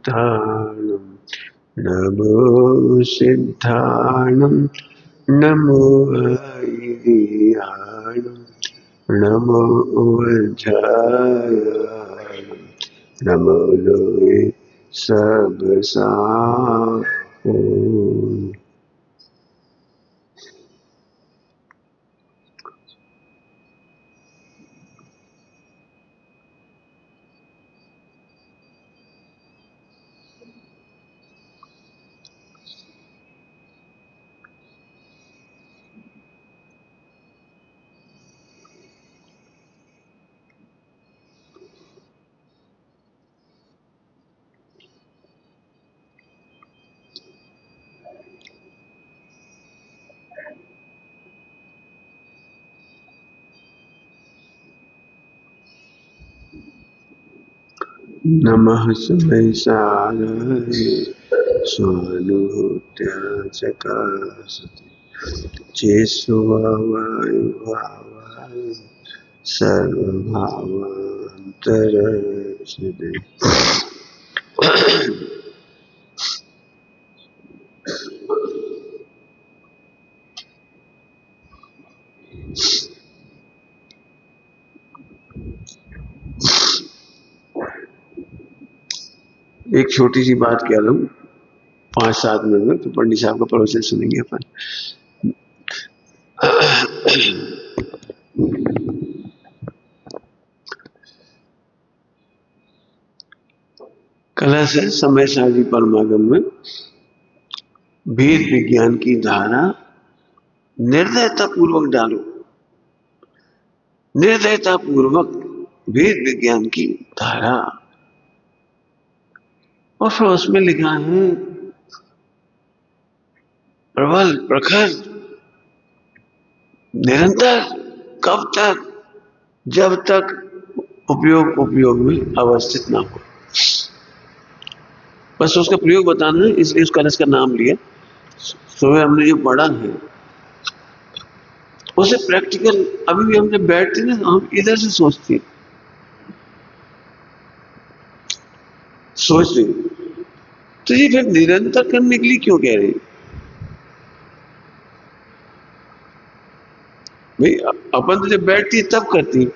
भूतानं नमो सिद्धानं नमो ऐदिह्यानं नमो वज्रायानं नमो लोके सब साको। नमः समयसाराय स्वानुभूत्याचकासति चेष्वावायुभावाय सर्वभावान्तरक्षते। एक छोटी सी बात कह लूं 5-7 मिनट में, तो पंडित साहब का प्रवचन सुनेंगे अपन। कला से समय साजी परमागम में वेद विज्ञान की धारा निर्दयता पूर्वक डालो, निर्दयता पूर्वक वेद विज्ञान की धारा। और फिर उसमें लिखा है प्रबल प्रखर निरंतर, कब तक? जब तक उपयोग में अवस्थित ना हो। बस उसका प्रयोग बताना है, इसलिए उस कलश का नाम लिया। सुबह हमने जो पढ़ा है उसे प्रैक्टिकल, अभी भी हम जब बैठते ना हम इधर से सोचते तो ये फिर निरंतर करने के लिए क्यों कह रहे हैं भाई? अपन तो जब बैठती है तब करती है,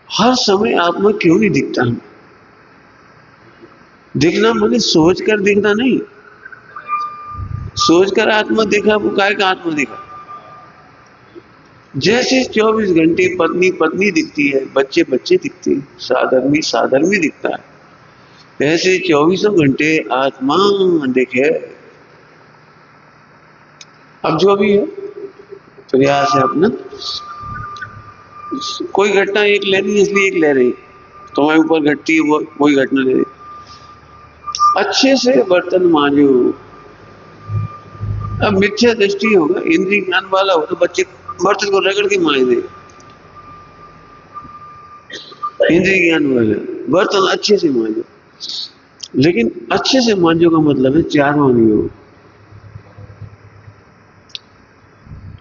हर समय आत्मा क्यों नहीं दिखता है? दिखना माने सोच कर दिखना नहीं। सोच कर आत्मा दिखा, वो काय का आत्मा दिखा? जैसे 24 घंटे पत्नी पत्नी दिखती है, बच्चे बच्चे दिखते हैं, साधर्मी साधर्मी दिखता है, ऐसे 24 घंटे आत्मा दिखे। अब जो भी है प्रयास है अपना। कोई घटना एक ले रही है इसलिए एक ले रही, तुम्हारे ऊपर घटती है वो कोई घटना ले रही। अच्छे से बर्तन मांजो। अब मिथ्या दृष्टि होगा, इंद्रिय ज्ञान वाला हो तो बच्चे बर्तन को रगड़ के मांज दे। इंद्रिय ज्ञान वाला बर्तन अच्छे से मांजो, लेकिन अच्छे से मांजो का मतलब है चार मांगियो।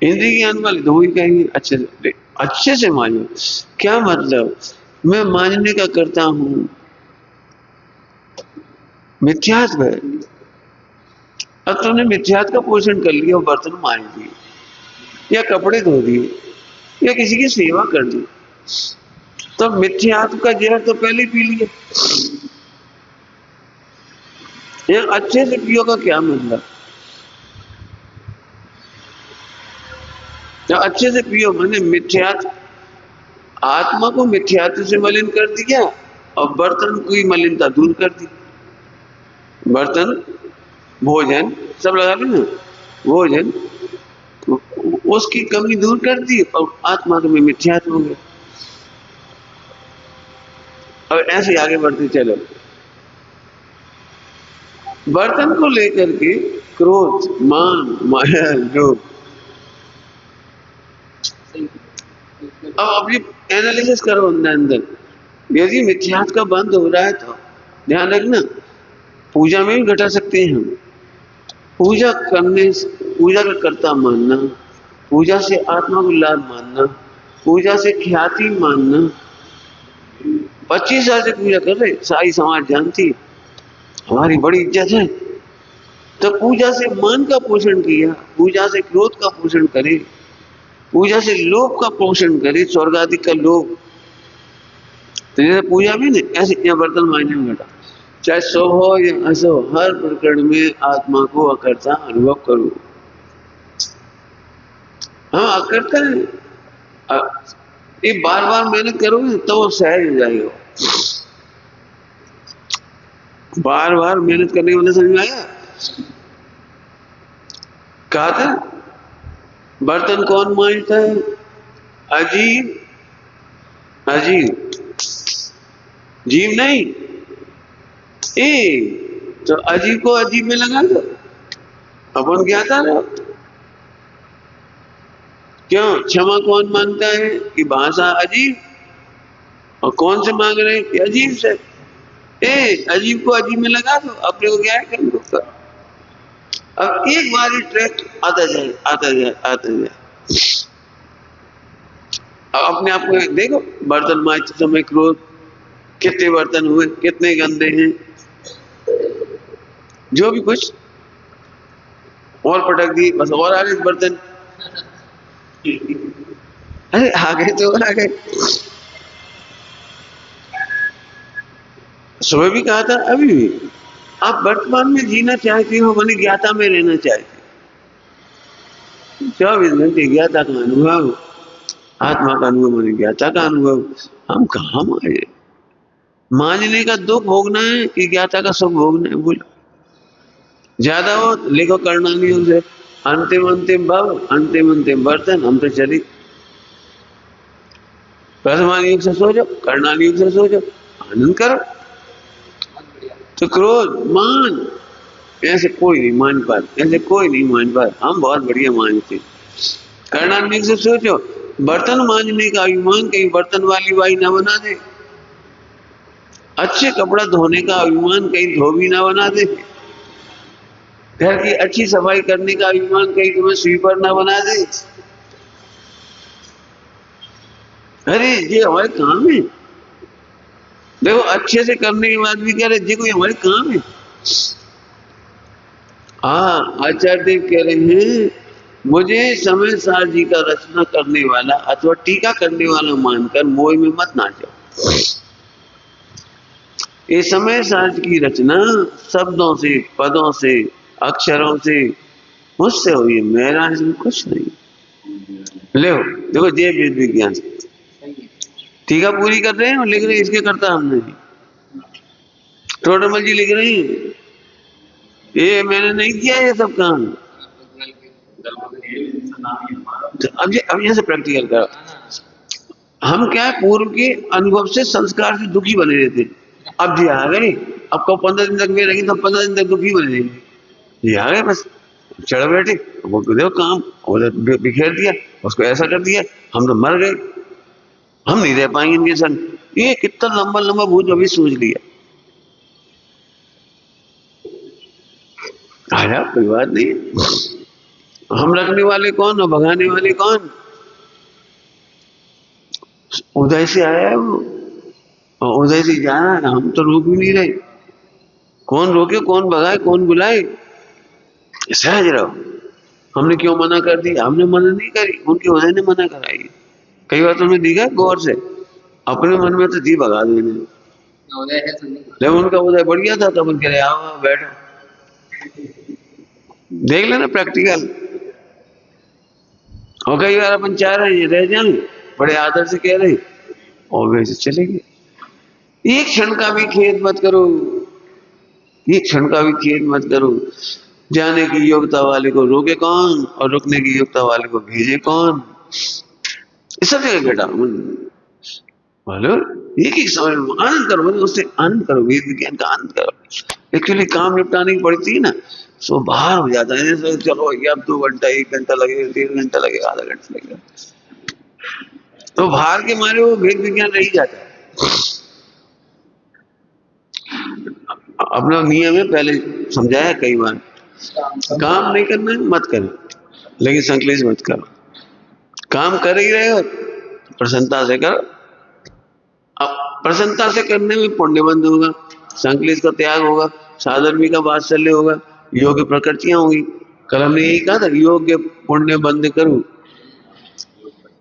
इंद्रिय ज्ञान वाले तो वही कहेंगे अच्छे से मांजो। क्या मतलब? मैं मांजने का करता हूं, मिथ्यात्व है। अब तुमने मिथ्यात्व का पोषण कर लिया, बर्तन मांज दिए या कपड़े धो दिए या किसी की सेवा कर दी, तो मिथ्यात्व का जहर तो पहले ही पी लिया। या अच्छे से पियो का क्या मतलब? या अच्छे से पियो मैंने मिथ्यात्व, आत्मा को मिथ्यात्व से मलिन कर दिया और बर्तन की मलिनता दूर कर दी। बर्तन भोजन सब लगा ली ना, भोजन उसकी कमी दूर कर दी और आत्मा में मिथ्यात्व हो गया। और ऐसे आगे बढ़ते चलो, बर्तन को लेकर के क्रोध, मान, माया, लोभ। अब ये एनालिसिस करो अंदर अंदर, यदि मिथ्यात्व का बंद हो रहा है तो ध्यान रखना, पूजा में भी घटा सकते हैं हम। पूजा करने, पूजा का कर्ता मानना, पूजा से आत्मा को लाभ मानना, पूजा से ख्याति मानना। 25 साल से पूजा कर रहे, सारी समाज जानती है, हमारी बड़ी इज्जत है। तो पूजा से मान का पोषण किया, पूजा से क्रोध का पोषण करे, पूजा से लोभ का पोषण करे, स्वर्ग आदि का लोभ। तो जैसे पूजा भी नहीं, ऐसे यहाँ बर्तन मांजने में घटा, चाहे सो हो या असो, हर प्रकरण में आत्मा को अकर्ता अनुभव करो। हाँ अकर्ता है, ये बार बार मेहनत करोगे तो वो सहज हो जाएगा। बार बार मेहनत करने वाले समझ में आया। कहा था बर्तन कौन मांजता है? अजीब, अजीब, जीव नहीं। तो अजीब को अजीब में लगा दो, अपन ज्ञाता रहो। क्यों? क्षमा कौन मांगता है? कि भाषा अजीब, और कौन से मांग रहे हैं? कि अजीब से। अजीब को अजीब में लगा दो, अपने को क्या है कर दो। अब एक बार ही ट्रैक आता जाए, आता जाए, आता जाए। अब अपने आप को देखो, बर्तन मांजते समय क्रोध, कितने बर्तन हुए, कितने गंदे हैं, जो भी कुछ और पटक दी, बस और आ गए बर्तन। अरे आ गए तो और आ गए। सुबह भी कहा था, अभी भी आप वर्तमान में जीना चाहती हो, मानी ज्ञाता में रहना चाहती हो। 24 घंटे ज्ञाता का अनुभव, आत्मा का अनुभव, मानी ज्ञाता का अनुभव। हम कहाँ माने? मानने का दुख भोगना है कि ज्ञाता का सुख भोगना है? बोलो। ज्यादा हो लिखो कर्णानियों से, अंतिम अंतिम भाव, अंतिम अंतिम बर्तन, हम तो चली। प्रथमान युग से सो जाओ, कर्णान युग से सो जाओ, आनंद करो। तो क्रोध मान, ऐसे कोई नहीं मान पाता, ऐसे कोई नहीं मान पाता। हम बहुत बढ़िया मानते। कर्णान युग से सोचो, बर्तन मांजने का अभिमान कहीं बर्तन वाली बाई ना बना दे, अच्छे कपड़ा धोने का अभिमान कहीं धोबी ना बना दे, घर की अच्छी सफाई करने का अभिमान कहीं तुम्हें स्वीपर ना बना दे। अरे ये हमारे काम है। देखो अच्छे से करने के बाद भी कह रहे जी कोई हमारे काम है। हाँ आचार्य देव कह रहे हैं, मुझे समय सार जी का रचना करने वाला अथवा टीका करने वाला मानकर मोह में मत ना जाओ। ये समय सार की रचना शब्दों से, पदों से, अक्षरों से मुझसे हुई, मेरा इसमें कुछ नहीं। ले देखो जय वेद विज्ञान टीका पूरी कर रहे हैं और लिख रहे हैं, इसके करता हमने। टोटमल जी लिख रही हैं, ये मैंने नहीं किया ये सब काम। तो अब यहाँ से प्रैक्टिकल करो। हम क्या है, पूर्व के अनुभव से, संस्कार से दुखी बने रहते। अब जी आ गए, अब को 15 दिन तक में रहेंगे तो 15 दिन तक दुखी बने रहेंगे। ये आ गए बस चढ़ बैठे, वो देखो काम बिखेर दिया, उसको ऐसा कर दिया, हम तो मर गए, हम नहीं रह पाएंगे इनके संग। ये कितना लंबा लंबा भूत अभी सोच लिया। आया कोई बात नहीं, हम रखने वाले कौन और भगाने वाले कौन? उदय से आया है वो और उदय से जा रहा है, हम तो रोक भी नहीं रहे। कौन रोके, कौन भगाए, कौन बुलाए? सहज रहो। हमने क्यों मना कर दी? हमने मना नहीं करी, उनके उदय ने मना कराई। कई बार तुमने देखा गौर से, अपने मन में तो जी भगा देने, जब उनका उदय बढ़िया था तब उनके आओ बैठो, देख लेना प्रैक्टिकल। और कई बार अपन चाह रहे हैं रह जाए, बड़े आदर से कह रहे और वैसे चले गए। एक क्षण का भी खेद मत करो, एक क्षण का भी खेद मत करो। जाने की योग्यता वाले को रोके कौन और रुकने की योग्यता वाले को भेजे कौन? इस सब जगह बेटा बोलो, एक एक समय में आनंद करो, उससे आनंद करो, वेद विज्ञान का आनंद करो। एक्चुअली काम निपटाने की पड़ती है ना, सो बाहर हो जाता है। जैसे चलो ये अब 2 घंटा, 1 घंटा लगेगा, 1.5 घंटा लगेगा, आधा घंटा लगेगा, तो बाहर के मारे वो वेद विज्ञान रह ही जाता है। अपना नियम है, पहले समझाया कई बार, काम नहीं करना है मत करो, लेकिन संकलेश मत करो। काम कर ही रहे हो प्रसन्नता से करो। अब प्रसन्नता से करने में पुण्य बंद होगा, संकलेश का त्याग होगा, साधर्मी का वात्सल्य होगा, योग्य प्रकृतियां होंगी। कल हमने यही कहा था, योग्य पुण्य बंद करूं।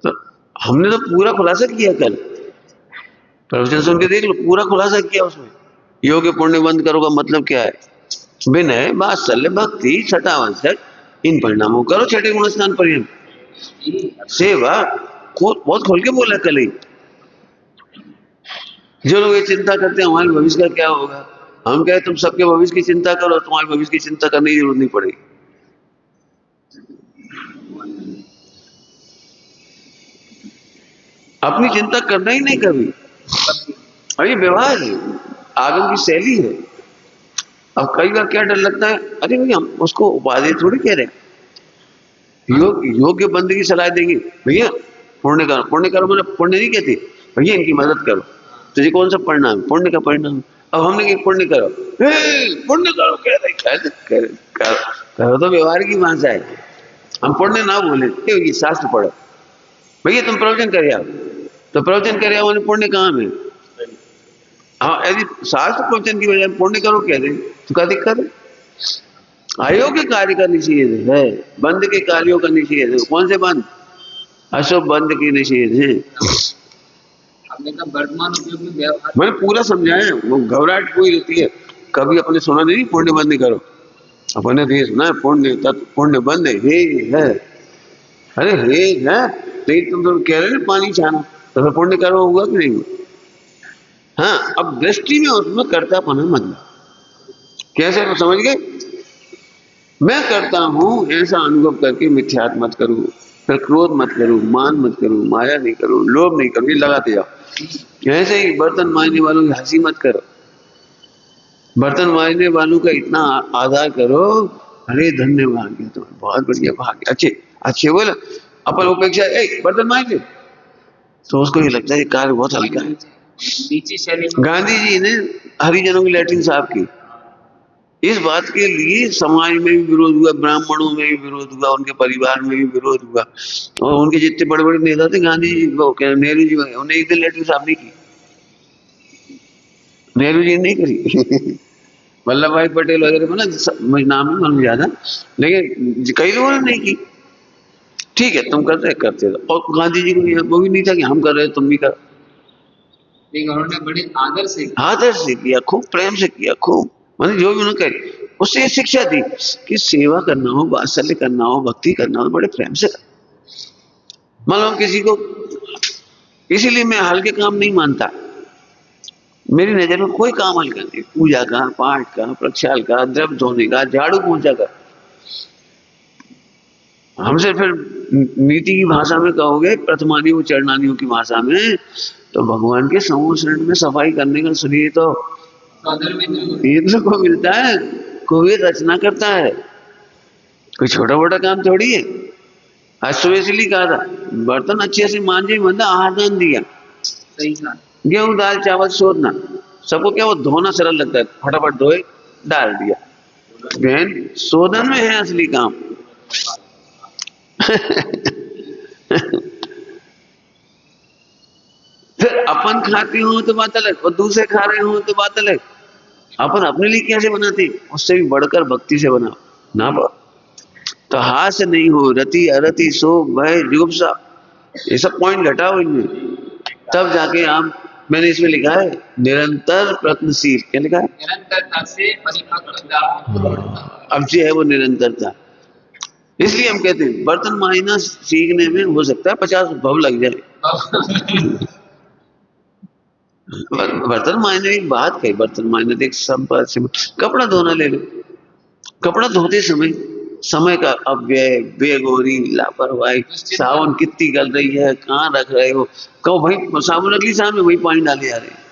तो हमने तो पूरा खुलासा किया कल, प्रवचन सुन के देख लो, पूरा खुलासा किया उसमें। योग्य पुण्य बंद करो का मतलब क्या है? विनय, वात्सल्य, भक्ति, छठावंशक, इन परिणामों करो छठे गुण स्नान पर्यंत। सेवा बहुत खोल के बोला कल ही। जो लोग ये चिंता करते हैं हमारे भविष्य का क्या होगा, हम कहे तुम सबके भविष्य की चिंता करो, तुम्हारे भविष्य की चिंता करने की जरूरत नहीं पड़ेगी। अपनी चिंता करना ही नहीं कभी। और ये व्यवहार है, आगम की शैली है। अब कई बार क्या डर लगता है, अरे भैया हम उसको उपाधि थोड़ी कह रहे हैं, योग्य बंदे की सलाह देंगे, भैया पुण्य करो। पुण्य करो मैंने पुण्य नहीं कहती, भैया इनकी मदद करो, तुझे कौन सा परिणाम? पुण्य का परिणाम। अब हमने कि पुण्य करो, पुण्य करो कह रहे, करो तो व्यवहार की भाषा है। हम पुण्य ना बोले, ये शास्त्र पढ़ो, भैया तुम प्रवचन करे आओ, तो प्रवचन करे आओ, पुण्य कहाँ में? हाँ, यदि शास्त्र प्रवचन की बजाय पुण्य करो कह दे तो क्या दिक्कत है? अयोग्य कार्य का निषेध है, बंद के कार्यों का निषेध है। कौन से बंद? अशुभ बंद के निषेध है। वर्तमान उपयोग में व्यवहार मैंने पूरा समझाया, वो घबराहट कोई रहती है, कभी अपने सुना नहीं पुण्य बंद नहीं करो, अपने देश ना पुण्य तत्व पुण्य बंद है। अरे हे है, नहीं तुम तो कह रहे ना पानी छाना, तो फिर पुण्य करो होगा कि नहीं? हाँ, अब दृष्टि में उसमें कर्तापना मतलब कैसे तो समझ गए? मैं करता हूं ऐसा अनुभव करके मिथ्यात्व मत करूं, फिर क्रोध मत करूं, मान मत करूं, माया नहीं करूं, लोभ नहीं करूं, ये लगाते जाओ। ऐसे ही बर्तन मांजने वालों की हंसी मत करो, बर्तन मांजने वालों का इतना आदर करो, अरे धन्य भाग्य, तो बहुत बढ़िया भाग्य, अच्छे बोला, अपन उपेक्षा बर्तन मांज ले, तो उसको ये लगता है ये कार्य बहुत हल्का है। गांधी जी ने हरिजनों की लैट्रिन साफ की, इस बात के लिए समाज में भी विरोध हुआ, ब्राह्मणों में भी विरोध हुआ, उनके परिवार में भी विरोध हुआ, और उनके जितने बड़े बड़े नेता थे, गांधी जी, नेहरू जी, उन्हें एक दिन लैट्रिन साफ नहीं की, नेहरू जी ने नहीं करी। वल्लभ भाई पटेल वगैरह को ना नाम है मालूम ज्यादा, लेकिन कई लोगों ने नहीं की। ठीक है, तुम करते रहो। और गांधी जी को वो भी नहीं था कि हम कर रहे तुम भी करो, उन्होंने बड़े आदर से किया, खूब प्रेम से किया, खूब मतलब जो भी उन्होंने कही, उससे ये शिक्षा दी कि सेवा करना हो, वात्सल्य करना हो, भक्ति करना हो, बड़े प्रेम से करना। मतलब किसी को, इसीलिए मैं हल्के काम नहीं मानता, मेरी नजर में कोई काम हल्का नहीं, पूजा का, पाठ का, प्रक्षाल का, द्रव्य धोने का, झाड़ू पोंछा का। हमसे फिर नीति की भाषा में कहोगे, प्रथमानियों चरणानियों की भाषा में, तो भगवान के समूह शरण में सफाई करने का सुनिए तो इंद्र को मिलता है, कोई रचना करता है, कोई छोटा मोटा काम थोड़ी है। आज सुबह इसलिए कहा था, बर्तन अच्छे से मांझे, मतलब आहार दान दिया, गेहूं दाल चावल शोधना, सबको क्या वो धोना सरल लगता है, फटाफट धोए डाल दिया, बहन शोधन में है असली काम। फिर अपन खाते हो तो बात अलग, और दूसरे खा रहे हो तो बात अलग। अपन अपने लिए कैसे बनाते, उससे भी बढ़कर भक्ति से बनाओ ना। तो हास नहीं हो, रति अरति शोक भय जुगुप्सा, ये सब पॉइंट घटाओ इनमें, तब जाके आप, मैंने इसमें लिखा है निरंतर प्रयत्नशील, क्या लिखा है? निरंतरता से अब जो है वो निरंतरता। इसलिए हम कहते हैं बर्तन मांजना सीखने में हो सकता है 50 भव लग जाए। बर्तन मांजने की बात कही, बर्तन मांजने देख संपर्क से, कपड़ा धोना ले लो, कपड़ा धोते समय का अव्यय, बेगौरी, लापरवाही, साबुन कितनी गल रही है, कहाँ रख रहे हो, कहो भाई साबुन रख ली सामने, वही पानी डाले जा रहे हैं।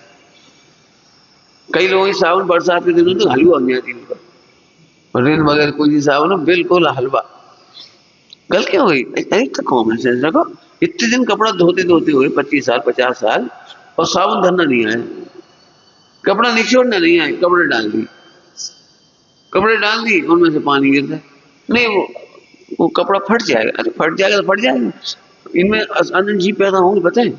कई लोगों की साबुन बरसात के दिनों तो हलवा बन जाती है, रेन वगैरह कोई साबुन बिल्कुल हलवा। कल क्या हुई, तो कॉमन सेंस रखो, इतने दिन कपड़ा धोते धोते हुए 25 साल 50 साल, और साबुन धरना नहीं आया, कपड़ा निचोड़ना नहीं आया, कपड़े डाल दी उनमें से पानी गिरता है, नहीं वो कपड़ा फट जाएगा। अरे फट जाएगा तो फट जाएगा, इनमें अनंत जीव पैदा होंगे, पता है,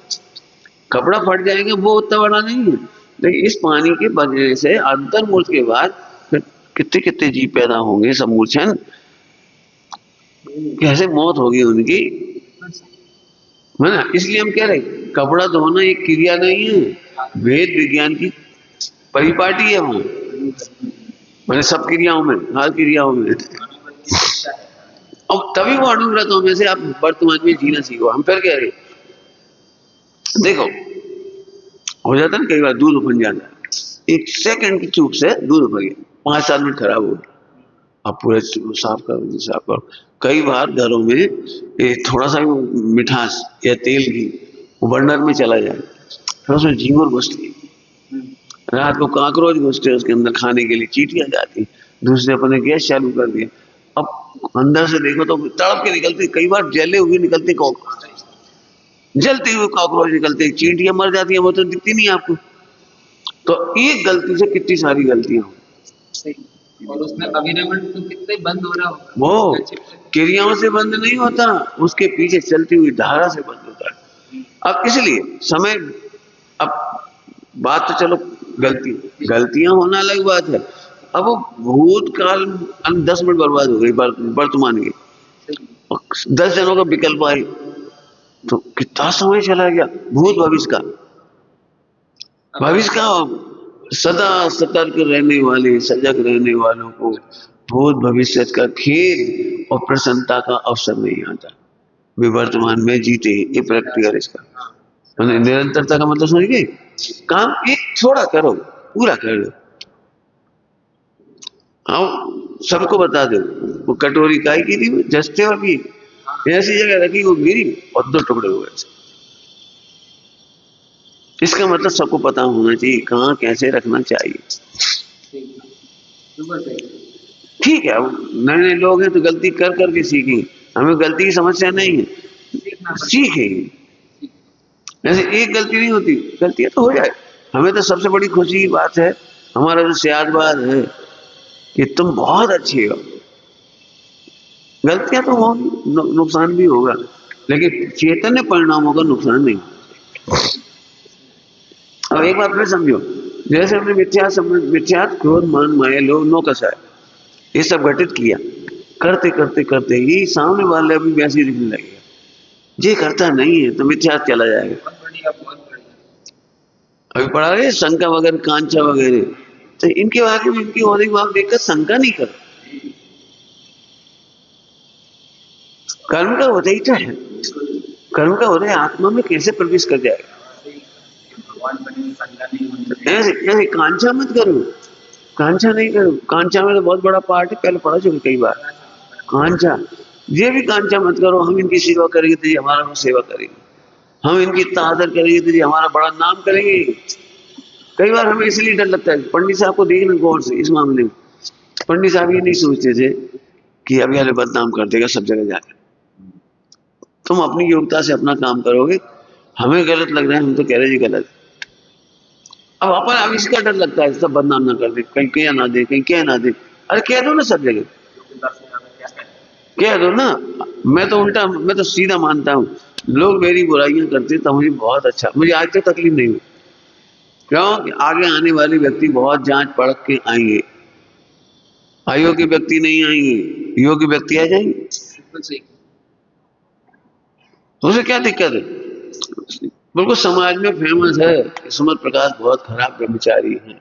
कपड़ा फट जाएगा वो उतना बड़ा नहीं है, लेकिन इस पानी के बजने से अंतर्मुहूर्त के बाद फिर कितने कितने जीव पैदा होंगे सब मूर्छन, कैसे मौत होगी उनकी, है ना। इसलिए हम कह रहे कपड़ा धोना एक क्रिया नहीं है, वेद विज्ञान की परिपाटी है वहां, मैंने सब क्रियाओं में, हर क्रियाओं में। अब तभी वो अनुव्रतों में से आप वर्तमान में जीना सीखो। हम फिर कह रहे देखो, हो जाता है ना कई बार दूध उफन जाता है, एक सेकंड की चूक से दूध उफन गया, 5-7 मिनट खराब हो गया, आप पूरे साफ करो साफ करो। कई बार घरों में थोड़ा सा मिठास या तेल घी बर्नर में चला जाए, फिर उसमें झींगुर घुसती है, रात को काकरोच घुसते हैं उसके अंदर, खाने के लिए चींटियां जाती, दूसरे अपने गैस चालू कर दिया, अब अंदर से देखो तो तड़प के निकलते, कई बार जले हुए निकलते, जलते हुए कॉकरोच निकलते, चींटियां मर जाती है, वो तो दिखती नहीं आपको। तो एक गलती से कितनी सारी गलतियां हो, और उसमें अभिनवन तो कितने बंद हो रहा होगा, वो क्रियाओं से बंद नहीं होता, उसके पीछे चलती हुई धारा से बंद होता है। अब इसलिए समय, अब बात तो चलो गलतियां होना अलग बात है, अब वो भूतकाल 10 मिनट बर्बाद हो गई वर्तमान की, 10 जनों का विकल्प आए तो कितना समय चला गया। भूत भविष्य का, भविष्य का सदा सतर्क रहने वाले, सजग रहने वालों को भूत भविष्य का खेद और प्रसन्नता का अवसर नहीं आता, वे वर्तमान में जीते। ये प्रक्रिया इसका निरंतरता का मतलब समझ गए, काम एक थोड़ा करो, पूरा कर लो। आओ सबको बता दो, वो कटोरी काय की थी, जस्ते और भी ऐसी जगह रखी, वो गिरी और 2 टुकड़े हो गए। इसका मतलब सबको पता होना चाहिए कहाँ कैसे रखना चाहिए। ठीक है, नए नए लोग हैं तो गलती कर करके सीखेंगे, हमें गलती की समस्या नहीं है, सीखेंगे। ऐसे एक गलती नहीं होती, गलतियां तो हो जाए। हमें तो सबसे बड़ी खुशी की बात है, हमारा जो सियादबाद है कि तुम बहुत अच्छे हो, गलतियां तो होंगी, नुकसान भी होगा, लेकिन चैतन्य परिणामों का नुकसान नहीं। अब एक बात फिर समझो, जैसे हमने मिथ्या क्रोध मान माया लोभ नौकसा ये सब घटित किया, करते करते करते ही सामने वाले अभी वैसे ही दिखने लगेगा, ये करता नहीं है तो मिथ्या चला जाएगा। अभी पढ़ा रहे शंका वगैरह, कांचा वगैरह, तो इनके बारे में, इनकी होने की बात देखकर शंका नहीं कर, कर्म का होता ही तो है, कर्म का होता है, आत्मा में कैसे प्रवेश कर जाएगा। ऐसे ऐसे कांचा मत करो, कांचा नहीं करो, कांचा में तो बहुत बड़ा पार्ट है, पहले पढ़ा चुके कई बार। कांचा, ये भी कांचा मत करो, हम इनकी सेवा करेंगे तो ये हमारा सेवा करेंगे, हम इनकी इतना आदर करेंगे तो ये हमारा बड़ा नाम करेंगे। कई बार हमें इसलिए डर लगता है, पंडित साहब को देखना गौर से इस मामले में, पंडित साहब ये नहीं सोचते थे कि अभी वाले बदनाम कर देगा सब जगह जाकर, तुम अपनी योग्यता से अपना काम करोगे, हमें गलत लग रहा है हम तो कह रहे जी गलत। अब इसका डर लगता है सब बदनाम ना कर दे, कहीं क्या ना दे, कहीं क्या ना दे, अरे कह दो ना सब जगह, कह दो ना। मैं तो उल्टा, मैं तो सीधा मानता हूँ, लोग मेरी बुराइयां करते तो मुझे बहुत अच्छा, मुझे आज तक तकलीफ नहीं हुई, क्यों? आगे आने वाले व्यक्ति बहुत जांच परख के आएंगे, अयोग्य व्यक्ति नहीं आएंगे, योग्य व्यक्ति आ जाएंगे, तो उसे क्या दिक्कत है। बिल्कुल समाज में फेमस है, सुमत प्रकाश बहुत खराब ब्रह्मचारी हैं,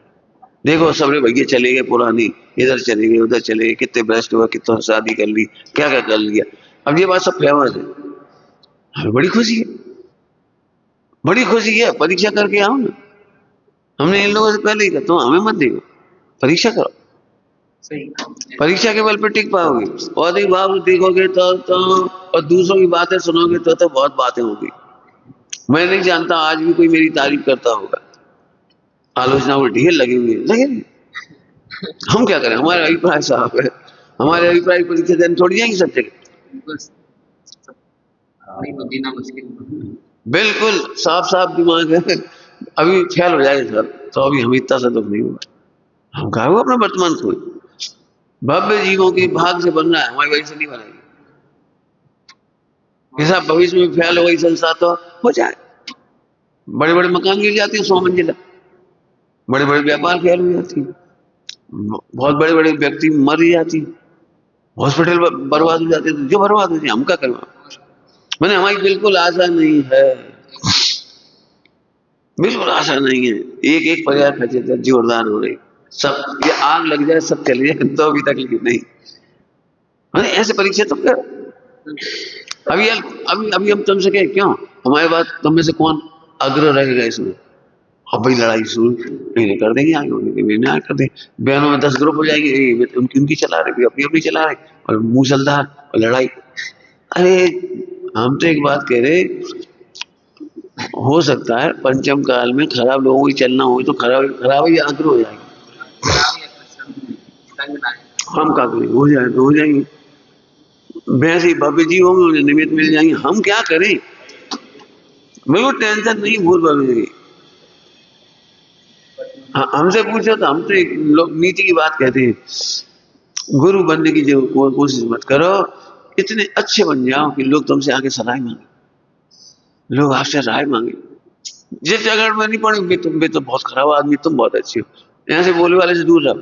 देखो सबरे भैया चले गए पुरानी, इधर चले गए उधर चले गए, कितने भ्रष्ट हुआ, कितना शादी कर ली, क्या क्या कर लिया, अब ये बात सब फेमस है। हमें बड़ी खुशी है, बड़ी खुशी है, परीक्षा करके आओ ना, हमने इन लोगों से पहले ही कहा, तो हमें मत देखो, परीक्षा करो, परीक्षा के बल पे टिक पाओगे, और एक बात देखोगे तो और दूसरों की बातें सुनोगे तो बहुत बातें होगी। मैं नहीं जानता आज भी कोई मेरी तारीफ करता होगा, आलोचना को ढेर लगे हुए लगे, हम क्या करें, हमारा अभिप्राय साफ है, हमारे अभिप्राय परीक्षा देने थोड़ी जाएंगे सब जगह, बिल्कुल साफ साफ दिमाग है, अभी फेल हो जाएगा सर तो अभी हम इतना सा दुख नहीं होगा, हम कहा अपना वर्तमान खोए, भव्य जीवों के भाग से बन रहा है, हमारी वजह से नहीं बनाएगी, ऐसा भविष्य में फेल हो गई संस्था तो हो जाए, बड़े बड़े मकान गिर जाते हैं 100 मंजिला, बड़े बड़े व्यापार फेल हो जाती है, बहुत बड़े बड़े व्यक्ति मर ही जाती, हॉस्पिटल बर्बाद हो जाते, तो जो बर्बाद हो जाए हम क्या करवा। मैंने हमारी बिल्कुल आशा नहीं है, बिल्कुल आशा नहीं है। एक एक परिवार खर्चे जोरदार हो रही, सब ये आग लग जाए सब चले जाए तो अभी तकलीफ नहीं। मैंने ऐसे परीक्षा तो कर अभी अभी अभी हम तुमसे कहे क्यों, हमारे बात तुम में से कौन अग्र रहेगा इसमें। अब भाई लड़ाई शुरू नहीं कर देंगे, आगे होने कर देंगे, बहनों में 10 ग्रुप हो जाएगी, उनकी उनकी चला रहे, अपनी अपनी चला रहे, और मूसलधार और लड़ाई। अरे हम तो एक बात कह रहे, हो सकता है पंचम काल में खराब लोगों की चलना हो तो खराब ही आग्रह हो जाएगी, हम क्या करें, हो जाए तो हो जाएंगे, वैसे भव्य जी होंगे उन्हें निमित्त मिल जाएंगे, हम क्या करें। बिल्कुल टेंशन नहीं, भूल भव्य जी। हमसे पूछो तो हम तो एक लोग नीति की बात कहते हैं, गुरु बनने की जो कोशिश मत करो, इतने अच्छे बन जाओ कि लोग तुमसे आके सलाह मांगे, लोग आपसे राय मांगे। जिस जगह में नहीं पड़े तुम तो बहुत खराब आदमी, तुम बहुत अच्छे हो, यहाँ से बोले वाले से दूर रहो।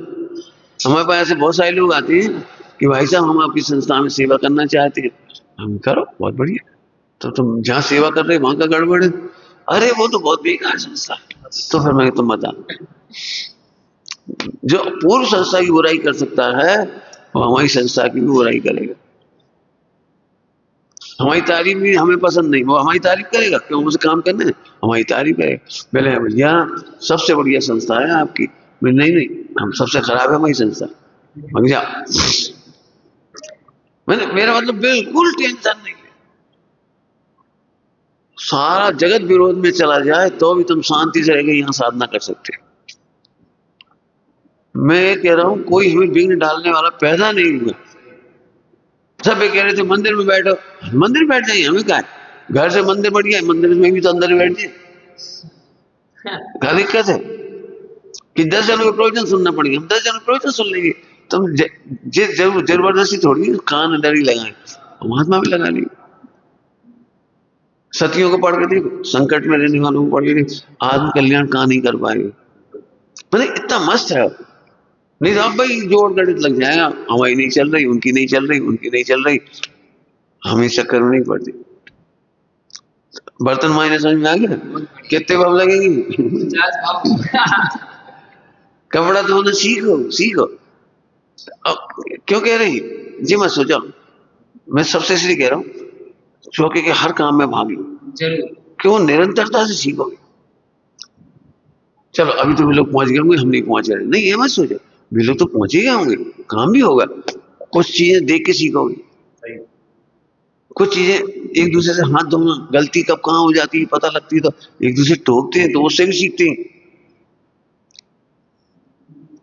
हमारे पास ऐसे बहुत सारे लोग आते हैं कि भाई साहब हम आपकी संस्था में सेवा करना चाहते हैं, हम करो, बहुत बढ़िया, तो तुम जहाँ सेवा कर रहे वहां का गड़बड़ है, अरे वो तो बहुत बेकार संस्था, तो फिर मैं तुम बता, जो पूर्व संस्था की बुराई कर सकता है वो हमारी संस्था की भी बुराई करेगा। हमारी तारीफ भी हमें पसंद नहीं, वो हमारी तारीफ करेगा, क्यों, मुझे काम करना है, हमारी तारीफ करेगा, बोले भैया सबसे बढ़िया संस्था है आपकी, नहीं नहीं हम सबसे खराब है हमारी संस्था, भैया मैंने, मेरा मतलब बिल्कुल टेंशन नहीं है, सारा जगत विरोध में चला जाए तो भी तुम शांति से रहकर यहाँ साधना कर सकते हो। मैं ये कह रहा हूं कोई हमें विघ्न डालने वाला पैदा नहीं हुआ। सब ये कह रहे थे मंदिर में बैठो, मंदिर बैठ जाइए, हमें क्या है, घर से मंदिर बढ़ गया, मंदिर में भी तो अंदर बैठ जाए, क्या दिक्कत है कि 10 जनों के प्रवचन सुनना पड़ेगा, हम 10 जनों के प्रवचन सुन लेंगे, तुम जबरदस्ती थोड़ी कान डरी लगाए, महात्मा भी लगा ली। सतियों को पढ़ के देखो, संकट में रहने वालों को पढ़ के देखो, आत्म कल्याण कहां नहीं कर पाएंगे, मतलब इतना मस्त है। नहीं तो अब भाई जोड़ गणित लग जाएगा, हमारी नहीं चल रही, उनकी नहीं चल रही, उनकी नहीं चल रही, हम इस चक्कर में नहीं पड़ती। बर्तन मायने समझ में आ गया, कितने भाव लगेंगे कपड़ा धोना सीखो सीखो। अब क्यों कह रही जी, मैं सोचा, मैं सबसे इसलिए कह रहा हूँ चौके के हर काम में भाग लो, क्यों, निरंतरता से सीखोगे। चलो अभी तो वे लोग पहुंच गए होंगे, हम नहीं पहुंच रहे, नहीं ये मत सोचो, वे लोग तो पहुंच ही गए होंगे, काम भी होगा, कुछ चीजें देख के सीखोगे, कुछ चीजें एक दूसरे से हाथ धोना, गलती कब कहाँ हो जाती है पता लगती है, तो एक दूसरे टोकते हैं तो उससे भी सीखते हैं,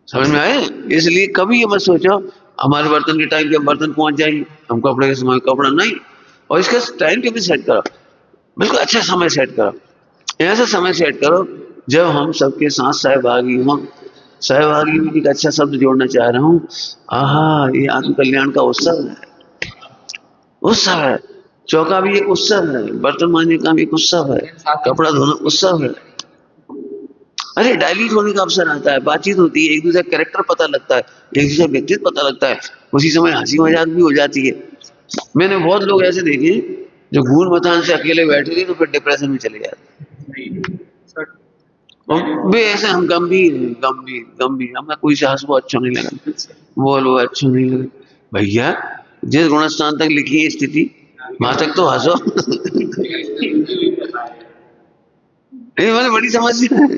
समझ में आए। इसलिए कभी ये मत सोचो हमारे बर्तन के टाइम पे बर्तन पहुंच जाएंगे, हम कपड़े के समय कपड़ा नहीं, और इसका टाइम टेबल सेट करो, बिल्कुल अच्छा समय सेट करो, ऐसा समय सेट करो जब हम सबके साथ सहभागी हों। सहभागी में एक अच्छा शब्द जोड़ना चाह रहा हूँ, आहा, ये आत्म कल्याण का उत्सव है, उत्सव है, चौका भी एक उत्सव है, बर्तन मांजने का भी एक उत्सव है, कपड़ा धोना उत्सव है। अरे डायल्यूट होने का अवसर आता है, बातचीत होती है, एक दूसरे का कैरेक्टर पता लगता है, एक दूसरे का व्यक्तित्व पता लगता है, उसी समय हंसी मजाक भी हो जाती है। मैंने बहुत लोग ऐसे देखे जो घूर मतान से अकेले बैठे थे तो फिर डिप्रेशन में चले जाते, वे ऐसे हम गंभीर गंभीर गंभीर, हमें कोई से हंसो अच्छा नहीं लगा, बोलो अच्छा नहीं लगा, भैया जिस गुणस्थान तक लिखी है स्थिति वहां तक तो हंसो ये वाली बड़ी समस्या है,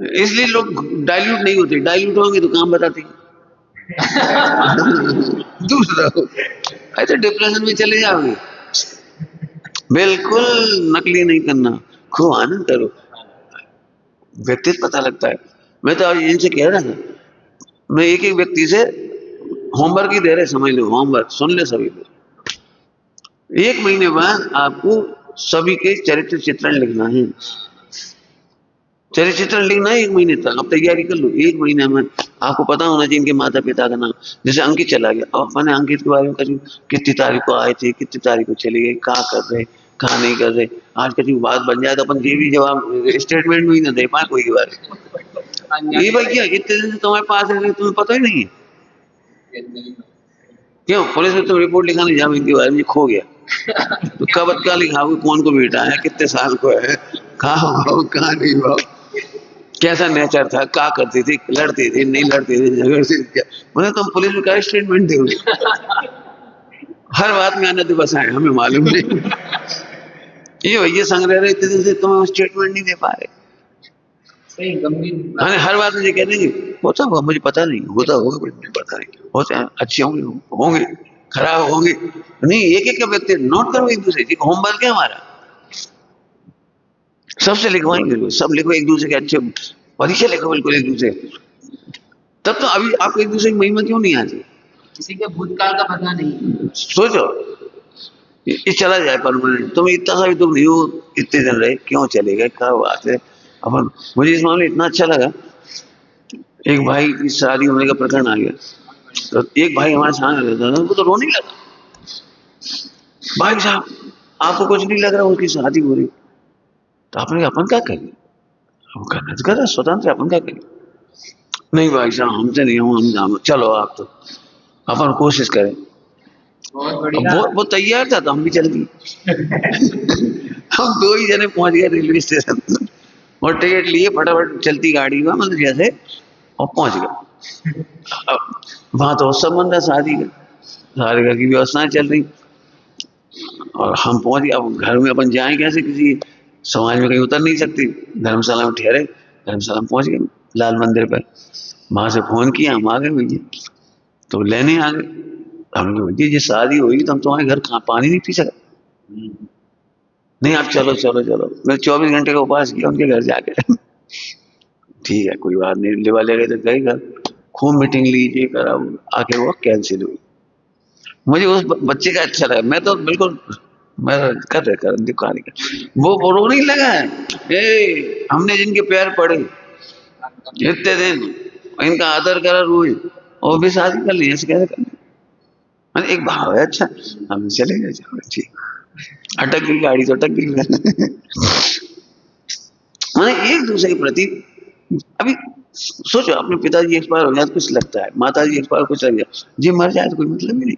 इसलिए लोग डाइल्यूट नहीं होते, डाइल्यूट होंगे तो काम बताते दूसरा ऐसे डिप्रेशन में चले जाओगे। बिल्कुल नकली नहीं करना, खूब आनंद करो, व्यक्तित्व पता लगता है। मैं तो आज इनसे कह रहा था, मैं एक एक व्यक्ति से होमवर्क ही दे रहे, समझ लो होमवर्क, सुन ले सभी लोग, 1 महीने बाद आपको सभी के चरित्र चित्रण लिखना है, चरित्र चित्रण लिखना है 1 महीने तक, आप तैयारी कर लो। 1 महीने में आपको पता होना चाहिए इनके माता पिता का नाम, जैसे अंकित चला गया, अब मैंने अंकित के बारे में करी, कितनी तारीख को आए थे, कितनी तारीख को चले गए, क्या कर रहे, कहा नहीं कर रहे। आज कभी बात बन जाए तो अपन ये भी जवाब स्टेटमेंट भी ना दे पाए कोई बार। ये भाई क्या इतने दिन से तुम्हारे पास है तुम्हें पता ही नहीं है। क्यों पुलिस में तुम रिपोर्ट लिखाने जाओ इनके बारे में, खो गया तो कब क्या लिखाओगे, कौन को बेटा है, कितने साल को है, कहाँ हुआ कहाँ नहीं हुआ, कैसा नेचर था, क्या करती थी, लड़ती थी नहीं लड़ती थी, झगड़ती थी क्या, मतलब तुम पुलिस में क्या स्टेटमेंट दोगे। हर बात में आना तो बस आए हमें मालूम नहीं। ये भैया संग्रह रहे इतने दिन से तुम्हें स्टेटमेंट नहीं दे पा रहे। सही गंभीर हर बात मुझे कहते हैं होता होगा मुझे पता नहीं, होता होगा मुझे पता नहीं, होते हैं अच्छे होंगे होंगे खराब होंगे नहीं, एक एक व्यक्ति नोट करो एक दूसरे की, होमवर्क है हमारा, सबसे लिखवाएंगे, सब लिखो एक दूसरे के अच्छे परीक्षा लिखो बिल्कुल एक दूसरे, तब तो अभी आपको एक दूसरे की महिमा क्यों नहीं आती। किसी के भूतकाल का पता नहीं। सोचो ये चला जाए परमानेंट, तुम्हें इतना सा भी तुम नहीं हो, इतने दिन रहे क्यों चले गए, क्या बात है। अपन मुझे इस मामले इतना अच्छा लगा, एक भाई की शादी होने का प्रकरण आ गया, तो एक भाई हमारे सामने रहता था, उनको तो रोने लगा, भाई साहब आपको कुछ नहीं लग रहा उनकी शादी हो रही, तो आपने कहा अपन क्या करें, हम करना तो कर स्वतंत्र, अपन क्या करें, नहीं भाई साहब हमसे नहीं हूँ, हम चलो आप तो अपन कोशिश करें। बहुत बढ़िया। वो तैयार था तो हम भी चल दिए। हम दो ही जने पहुंच गए रेलवे स्टेशन और टिकट लिए फटाफट चलती गाड़ी में, मतलब जैसे, और पहुंच गए। वहां तो संबंध है शादी का, सारे घर की व्यवस्थाएं चल रही, और हम पहुंच गए। अब घर में अपन जाए कैसे, किसी समाज में कहीं उतर नहीं सकती, धर्मशाला में ठहरे, धर्मशाला में पहुंच गए लाल मंदिर पर, वहां से फोन किया हम आ गए भैया, तो लेने आ गए। हमने भैया ये शादी हुई तो हम तुम्हारे घर पानी नहीं पी सकते, नहीं आप चलो चलो चलो, मैं 24 घंटे का उपवास किया उनके घर जाके। ठीक है कोई बात नहीं, लेवा ले गए तो गए घर, खूब मीटिंग लीजिए करा, आके वो कैंसिल हुई। मुझे उस बच्चे का अच्छा लगा, मैं तो बिल्कुल मैं कर दुकान का वो रो नहीं लगा है, हमने जिनके पैर पड़े इतने दिन, इनका आदर करा रोज, और भी शादी कर ली, ऐसे कैसे कर ली, मैंने एक भाव है अच्छा, हम चले गए चलो ठीक, अटक गई गाड़ी तो अटक गई। मैंने एक दूसरे के प्रति, अभी सोचो अपने पिताजी एक्सपायर हो जाए तो कुछ लगता है, माता जी एक्सपायर कुछ लग जाए, जी मर जाए तो कोई मतलब ही नहीं।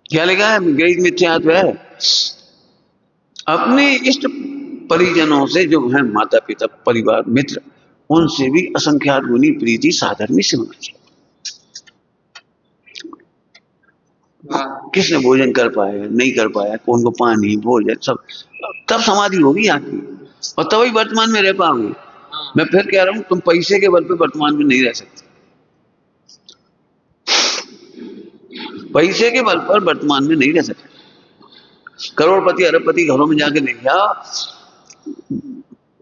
क्या लिखा है, गणित मिथ्यात्व है। अपने इष्ट परिजनों से जो है माता पिता परिवार मित्र, उनसे भी असंख्यात गुनी प्रीति साधर्मी से होना चाहिए। किसने भोजन कर पाया नहीं कर पाया, कौन को पानी भोजन सब, तब समाधि होगी आपकी, और तभी वर्तमान में रह पाओगे। मैं फिर कह रहा हूं तुम पैसे के बल पे वर्तमान में नहीं रह सकते, पैसे के बल पर वर्तमान में नहीं रह सकते। करोड़पति अरबपति घरों में जाके देखा,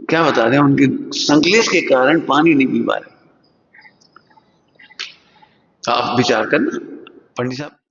क्या बता रहे हैं, उनके संकलेश के कारण पानी नहीं पी पा रहे। आप विचार करना पंडित साहब।